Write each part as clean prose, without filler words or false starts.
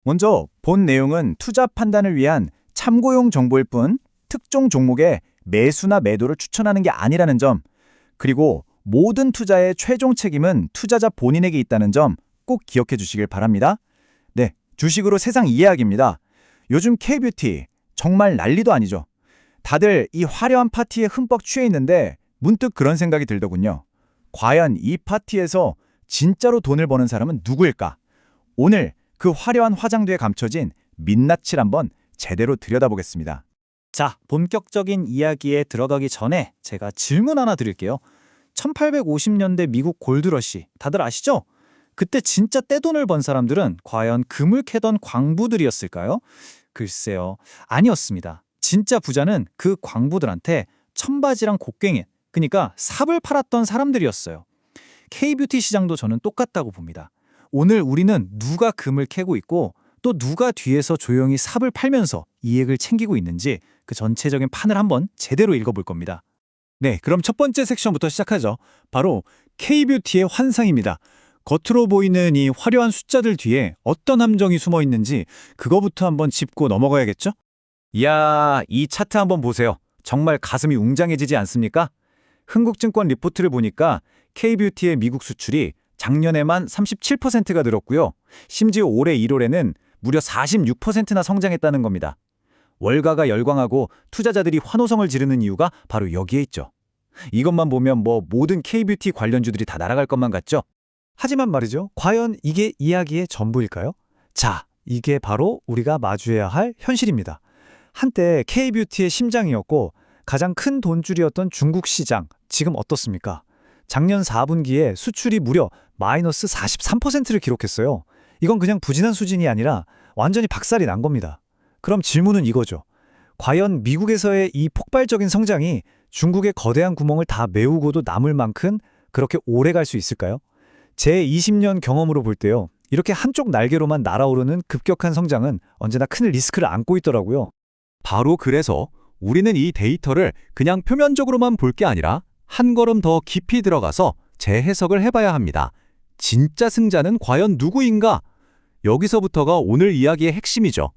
먼저 본 내용은 투자 판단을 위한 참고용 정보일 뿐 특정 종목의 매수나 매도를 추천하는 게 아니라는 점, 그리고 모든 투자의 최종 책임은 투자자 본인에게 있다는 점 꼭 기억해 주시길 바랍니다. 네, 주식으로 세상 이해하기입니다. 요즘 K뷰티 정말 난리도 아니죠. 다들 이 화려한 파티에 흠뻑 취해 있는데 문득 그런 생각이 들더군요. 과연 이 파티에서 진짜로 돈을 버는 사람은 누구일까? 오늘 그 화려한 화장대에 감춰진 민낯을 한번 제대로 들여다보겠습니다. 자, 본격적인 이야기에 들어가기 전에 제가 질문 하나 드릴게요. 1850년대 미국 골드러시, 다들 아시죠? 그때 진짜 떼돈을 번 사람들은 과연 금을 캐던 광부들이었을까요? 글쎄요, 아니었습니다. 진짜 부자는 그 광부들한테 청바지랑 곡괭이, 그러니까 삽을 팔았던 사람들이었어요. K뷰티 시장도 저는 똑같다고 봅니다. 오늘 우리는 누가 금을 캐고 있고 또 누가 뒤에서 조용히 삽을 팔면서 이익을 챙기고 있는지 그 전체적인 판을 한번 제대로 읽어볼 겁니다. 네, 그럼 첫 번째 섹션부터 시작하죠. 바로 K뷰티의 환상입니다. 겉으로 보이는 이 화려한 숫자들 뒤에 어떤 함정이 숨어 있는지 그거부터 한번 짚고 넘어가야겠죠? 이야, 이 차트 한번 보세요. 정말 가슴이 웅장해지지 않습니까? 흥국증권 리포트를 보니까 K뷰티의 미국 수출이 작년에만 37%가 늘었고요. 심지어 올해 1월에는 무려 46%나 성장했다는 겁니다. 월가가 열광하고 투자자들이 환호성을 지르는 이유가 바로 여기에 있죠. 이것만 보면 뭐 모든 K뷰티 관련주들이 다 날아갈 것만 같죠? 하지만 말이죠. 과연 이게 이야기의 전부일까요? 자, 이게 바로 우리가 마주해야 할 현실입니다. 한때 K뷰티의 심장이었고 가장 큰 돈줄이었던 중국 시장, 지금 어떻습니까? 작년 4분기에 수출이 무려 마이너스 43%를 기록했어요. 이건 그냥 부진한 수준이 아니라 완전히 박살이 난 겁니다. 그럼 질문은 이거죠. 과연 미국에서의 이 폭발적인 성장이 중국의 거대한 구멍을 다 메우고도 남을 만큼 그렇게 오래 갈 수 있을까요? 제 20년 경험으로 볼 때요. 이렇게 한쪽 날개로만 날아오르는 급격한 성장은 언제나 큰 리스크를 안고 있더라고요. 바로 그래서 우리는 이 데이터를 그냥 표면적으로만 볼 게 아니라 한 걸음 더 깊이 들어가서 재해석을 해봐야 합니다. 진짜 승자는 과연 누구인가? 여기서부터가 오늘 이야기의 핵심이죠.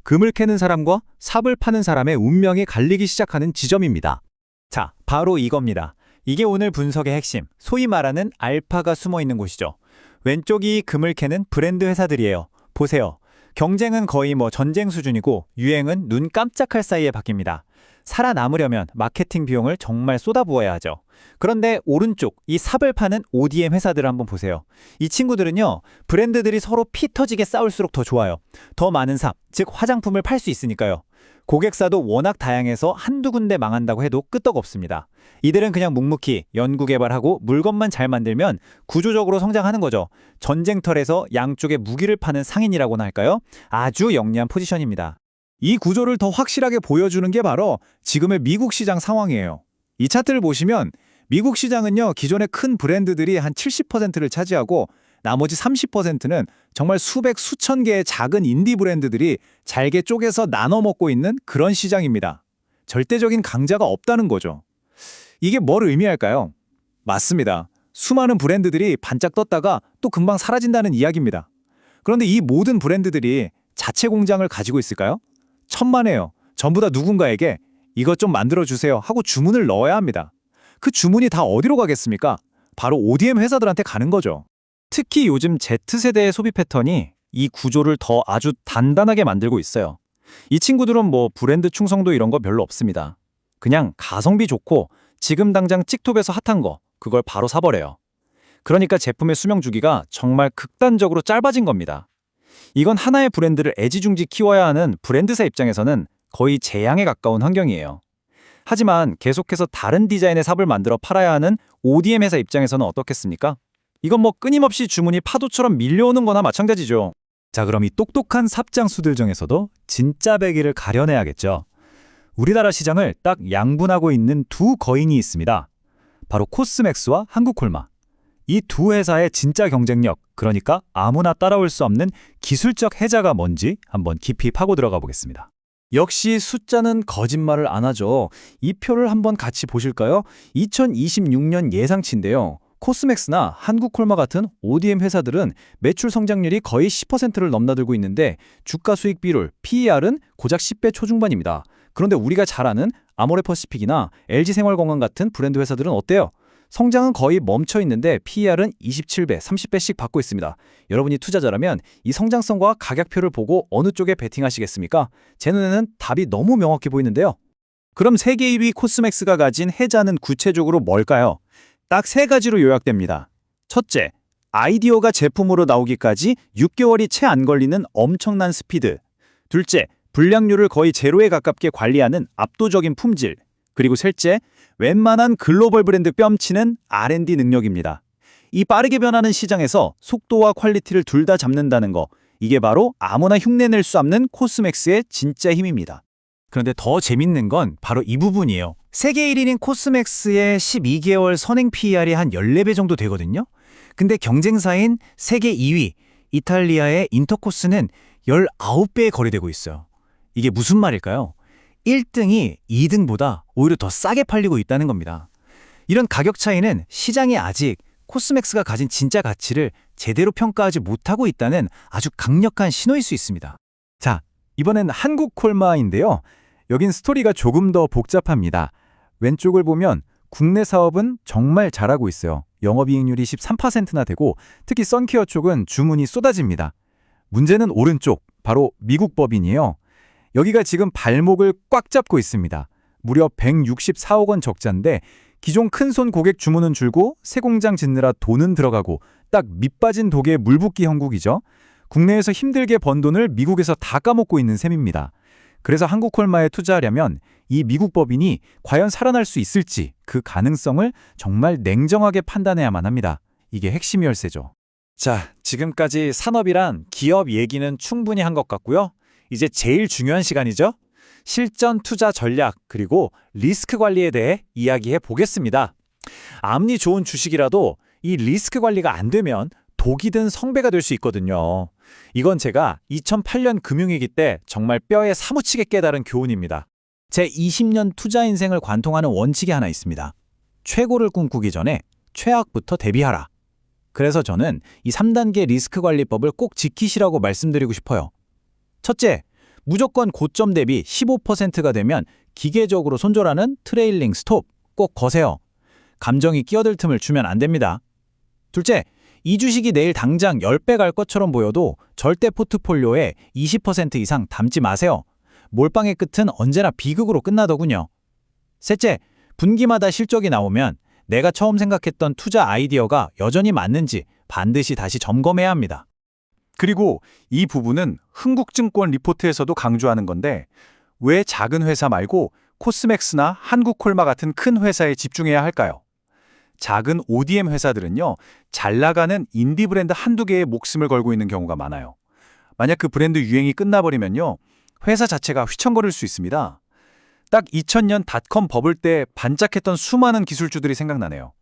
금을 캐는 사람과 삽을 파는 사람의 운명이 갈리기 시작하는 지점입니다. 자, 바로 이겁니다. 이게 오늘 분석의 핵심, 소위 말하는 알파가 숨어 있는 곳이죠. 왼쪽이 금을 캐는 브랜드 회사들이에요. 보세요. 경쟁은 거의 전쟁 수준이고 유행은 눈 깜짝할 사이에 바뀝니다. 살아남으려면 마케팅 비용을 정말 쏟아부어야 하죠. 그런데 오른쪽 이 삽을 파는 ODM 회사들을 한번 보세요. 이 친구들은요, 브랜드들이 서로 피 터지게 싸울수록 더 좋아요. 더 많은 삽, 즉 화장품을 팔 수 있으니까요. 고객사도 워낙 다양해서 한두 군데 망한다고 해도 끄떡없습니다. 이들은 그냥 묵묵히 연구개발하고 물건만 잘 만들면 구조적으로 성장하는 거죠. 전쟁터에서 양쪽에 무기를 파는 상인이라고나 할까요? 아주 영리한 포지션입니다. 이 구조를 더 확실하게 보여주는 게 바로 지금의 미국 시장 상황이에요. 이 차트를 보시면 미국 시장은요, 기존의 큰 브랜드들이 한 70%를 차지하고 나머지 30%는 정말 수백 수천 개의 작은 인디 브랜드들이 잘게 쪼개서 나눠 먹고 있는 그런 시장입니다. 절대적인 강자가 없다는 거죠. 이게 뭘 의미할까요? 맞습니다. 수많은 브랜드들이 반짝 떴다가 또 금방 사라진다는 이야기입니다. 그런데 이 모든 브랜드들이 자체 공장을 가지고 있을까요? 천만에요. 전부 다 누군가에게 이것 좀 만들어주세요 하고 주문을 넣어야 합니다. 그 주문이 다 어디로 가겠습니까? 바로 ODM 회사들한테 가는 거죠. 특히 요즘 Z세대의 소비 패턴이 이 구조를 더 아주 단단하게 만들고 있어요. 이 친구들은 브랜드 충성도 이런 거 별로 없습니다. 그냥 가성비 좋고 지금 당장 틱톡에서 핫한 거 그걸 바로 사버려요. 그러니까 제품의 수명 주기가 정말 극단적으로 짧아진 겁니다. 이건 하나의 브랜드를 애지중지 키워야 하는 브랜드사 입장에서는 거의 재앙에 가까운 환경이에요. 하지만 계속해서 다른 디자인의 삽을 만들어 팔아야 하는 ODM 회사 입장에서는 어떻겠습니까? 이건 끊임없이 주문이 파도처럼 밀려오는 거나 마찬가지죠. 자, 그럼 이 똑똑한 삽장수들 중에서도 진짜 배기를 가려내야겠죠. 우리나라 시장을 딱 양분하고 있는 두 거인이 있습니다. 바로 코스맥스와 한국콜마. 이 두 회사의 진짜 경쟁력, 그러니까 아무나 따라올 수 없는 기술적 해자가 뭔지 한번 깊이 파고 들어가 보겠습니다. 역시 숫자는 거짓말을 안 하죠. 이 표를 한번 같이 보실까요? 2026년 예상치인데요. 코스맥스나 한국콜마 같은 ODM 회사들은 매출 성장률이 거의 10%를 넘나들고 있는데 주가 수익 비율 PER은 고작 10배 초중반입니다. 그런데 우리가 잘 아는 아모레퍼시픽이나 LG생활건강 같은 브랜드 회사들은 어때요? 성장은 거의 멈춰 있는데 PER은 27배, 30배씩 받고 있습니다. 여러분이 투자자라면 이 성장성과 가격표를 보고 어느 쪽에 베팅하시겠습니까? 제 눈에는 답이 너무 명확해 보이는데요. 그럼 세계 1위 코스맥스가 가진 혜자는 구체적으로 뭘까요? 딱 3가지로 요약됩니다. 첫째, 아이디어가 제품으로 나오기까지 6개월이 채 안 걸리는 엄청난 스피드. 둘째, 불량률을 거의 제로에 가깝게 관리하는 압도적인 품질. 그리고 셋째, 웬만한 글로벌 브랜드 뺨치는 R&D 능력입니다. 이 빠르게 변하는 시장에서 속도와 퀄리티를 둘 다 잡는다는 거, 이게 바로 아무나 흉내낼 수 없는 코스맥스의 진짜 힘입니다. 그런데 더 재밌는 건 바로 이 부분이에요. 세계 1위인 코스맥스의 12개월 선행 PER이 한 14배 정도 되거든요. 근데 경쟁사인 세계 2위 이탈리아의 인터코스는 19배에 거래되고 있어요. 이게 무슨 말일까요? 1등이 2등보다 오히려 더 싸게 팔리고 있다는 겁니다. 이런 가격 차이는 시장이 아직 코스맥스가 가진 진짜 가치를 제대로 평가하지 못하고 있다는 아주 강력한 신호일 수 있습니다. 자, 이번엔 한국콜마인데요. 여긴 스토리가 조금 더 복잡합니다. 왼쪽을 보면 국내 사업은 정말 잘하고 있어요. 영업이익률이 13%나 되고 특히 선케어 쪽은 주문이 쏟아집니다. 문제는 오른쪽, 바로 미국 법인이에요. 여기가 지금 발목을 꽉 잡고 있습니다. 무려 164억 원 적자인데 기존 큰손 고객 주문은 줄고 새 공장 짓느라 돈은 들어가고 딱 밑빠진 독에 물 붓기 형국이죠. 국내에서 힘들게 번 돈을 미국에서 다 까먹고 있는 셈입니다. 그래서 한국콜마에 투자하려면 이 미국 법인이 과연 살아날 수 있을지 그 가능성을 정말 냉정하게 판단해야만 합니다. 이게 핵심 열쇠죠. 자, 지금까지 산업이란 기업 얘기는 충분히 한 것 같고요. 이제 제일 중요한 시간이죠. 실전 투자 전략 그리고 리스크 관리에 대해 이야기해 보겠습니다. 아무리 좋은 주식이라도 이 리스크 관리가 안 되면 독이 든 성배가 될 수 있거든요. 이건 제가 2008년 금융위기 때 정말 뼈에 사무치게 깨달은 교훈입니다. 제 20년 투자 인생을 관통하는 원칙이 하나 있습니다. 최고를 꿈꾸기 전에 최악부터 대비하라. 그래서 저는 이 3단계 리스크 관리법을 꼭 지키시라고 말씀드리고 싶어요. 첫째, 무조건 고점 대비 15%가 되면 기계적으로 손절하는 트레일링 스톱 꼭 거세요. 감정이 끼어들 틈을 주면 안 됩니다. 둘째, 이 주식이 내일 당장 10배 갈 것처럼 보여도 절대 포트폴리오에 20% 이상 담지 마세요. 몰빵의 끝은 언제나 비극으로 끝나더군요. 셋째, 분기마다 실적이 나오면 내가 처음 생각했던 투자 아이디어가 여전히 맞는지 반드시 다시 점검해야 합니다. 그리고 이 부분은 흥국증권 리포트에서도 강조하는 건데 왜 작은 회사 말고 코스맥스나 한국콜마 같은 큰 회사에 집중해야 할까요? 작은 ODM 회사들은요, 잘 나가는 인디 브랜드 한두 개에 목숨을 걸고 있는 경우가 많아요. 만약 그 브랜드 유행이 끝나버리면요, 회사 자체가 휘청거릴 수 있습니다. 딱 2000년 닷컴 버블 때 반짝했던 수많은 기술주들이 생각나네요.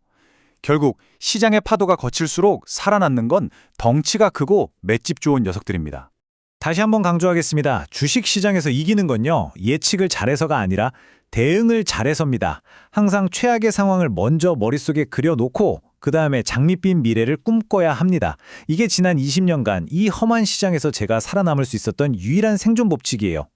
결국 시장의 파도가 거칠수록 살아남는 건 덩치가 크고 맷집 좋은 녀석들입니다. 다시 한번 강조하겠습니다. 주식시장에서 이기는 건요, 예측을 잘해서가 아니라 대응을 잘해서입니다. 항상 최악의 상황을 먼저 머릿속에 그려놓고 그 다음에 장밋빛 미래를 꿈꿔야 합니다. 이게 지난 20년간 이 험한 시장에서 제가 살아남을 수 있었던 유일한 생존 법칙이에요.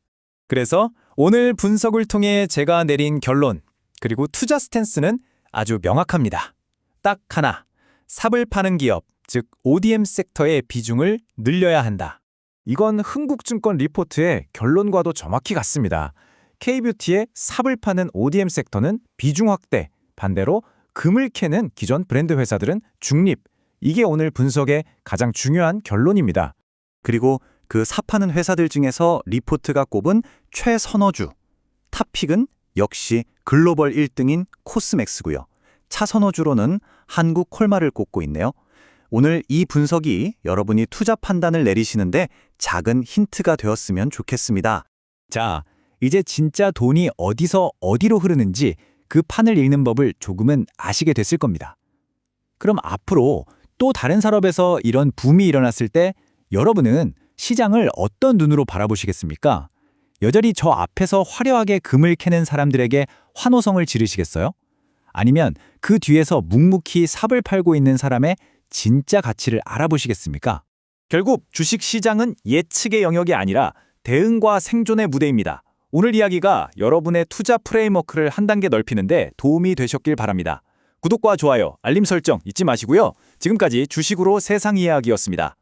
그래서 오늘 분석을 통해 제가 내린 결론, 그리고 투자 스탠스는 아주 명확합니다. 딱 하나, 삽을 파는 기업, 즉 ODM 섹터의 비중을 늘려야 한다. 이건 흥국증권 리포트의 결론과도 정확히 같습니다. K뷰티의 삽을 파는 ODM 섹터는 비중 확대, 반대로 금을 캐는 기존 브랜드 회사들은 중립. 이게 오늘 분석의 가장 중요한 결론입니다. 그리고 그 삽하는 회사들 중에서 리포트가 꼽은 최선호주, 탑픽은 역시 글로벌 1등인 코스맥스고요. 차선호주로는 한국콜마를 꼽고 있네요. 오늘 이 분석이 여러분이 투자 판단을 내리시는데 작은 힌트가 되었으면 좋겠습니다. 자, 이제 진짜 돈이 어디서 어디로 흐르는지 그 판을 읽는 법을 조금은 아시게 됐을 겁니다. 그럼 앞으로 또 다른 산업에서 이런 붐이 일어났을 때 여러분은 시장을 어떤 눈으로 바라보시겠습니까? 여전히 저 앞에서 화려하게 금을 캐는 사람들에게 환호성을 지르시겠어요? 아니면 그 뒤에서 묵묵히 삽을 팔고 있는 사람의 진짜 가치를 알아보시겠습니까? 결국 주식 시장은 예측의 영역이 아니라 대응과 생존의 무대입니다. 오늘 이야기가 여러분의 투자 프레임워크를 한 단계 넓히는데 도움이 되셨길 바랍니다. 구독과 좋아요, 알림 설정 잊지 마시고요. 지금까지 주식으로 세상 이야기였습니다.